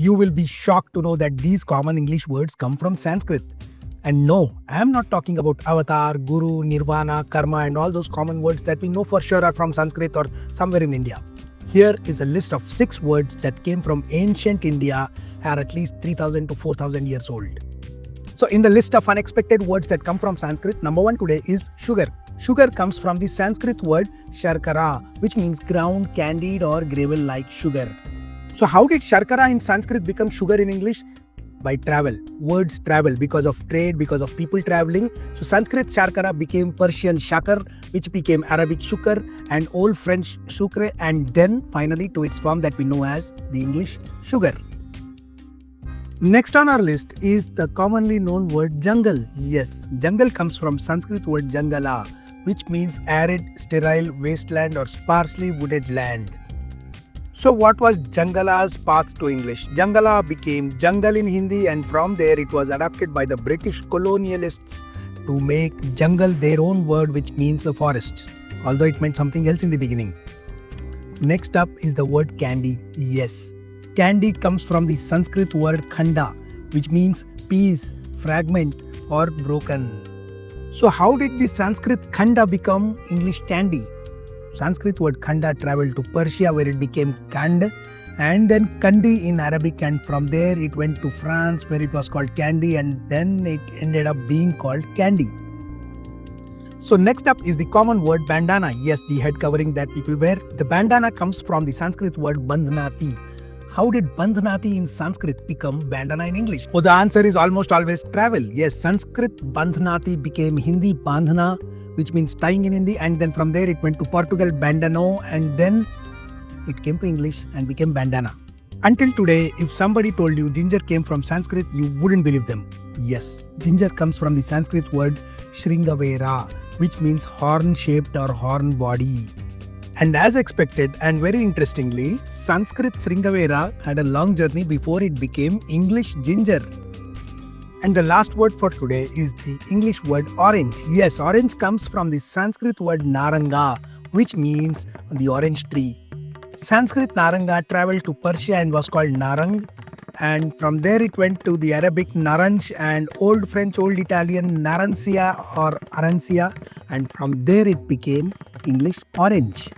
You will be shocked to know that these common English words come from Sanskrit. And no, I am not talking about avatar, guru, nirvana, karma, and all those common words that we know for sure are from Sanskrit or somewhere in India. Here is a list of 6 words that came from ancient India, are at least 3000 to 4000 years old. So in the list of unexpected words that come from Sanskrit, number 1 today is sugar. Sugar comes from the Sanskrit word sharkara, which means ground, candied or gravel-like sugar. So how did sharkara in Sanskrit become sugar in English? By travel. Words travel because of trade, because of people traveling. So Sanskrit sharkara became Persian shakar, which became Arabic shukar and Old French shukre, and then finally to its form that we know as the English sugar. Next on our list is the commonly known word jungle. Yes, jungle comes from Sanskrit word jangala, which means arid, sterile, wasteland or sparsely wooded land. So what was Jangala's path to English? Jangala became jungle in Hindi, and from there it was adapted by the British colonialists to make jungle their own word, which means a forest, although it meant something else in the beginning. Next up is the word candy. Yes, candy comes from the Sanskrit word khanda, which means piece, fragment or broken. So how did the Sanskrit khanda become English candy? Sanskrit word khanda traveled to Persia where it became kand, and then kandi in Arabic, and from there it went to France where it was called candy, and then it ended up being called candy. So next up is the common word bandana. Yes, the head covering that people wear. The bandana comes from the Sanskrit word bandhanati. How did bandhanati in Sanskrit become bandana in English? Oh, the answer is almost always travel. Yes, Sanskrit bandhanati became Hindi bandhana, which means tying in Hindi, and then from there it went to Portugal bandano, and then it came to English and became bandana. Until today, if somebody told you ginger came from Sanskrit, you wouldn't believe them. Yes, ginger comes from the Sanskrit word shringavera, which means horn-shaped or horn body. And as expected and very interestingly, Sanskrit shringavera had a long journey before it became English ginger. And the last word for today is the English word orange. Yes, orange comes from the Sanskrit word naranga, which means the orange tree. Sanskrit naranga traveled to Persia and was called narang, and from there it went to the Arabic naranj and Old French, Old Italian narancia or arancia, and from there it became English orange.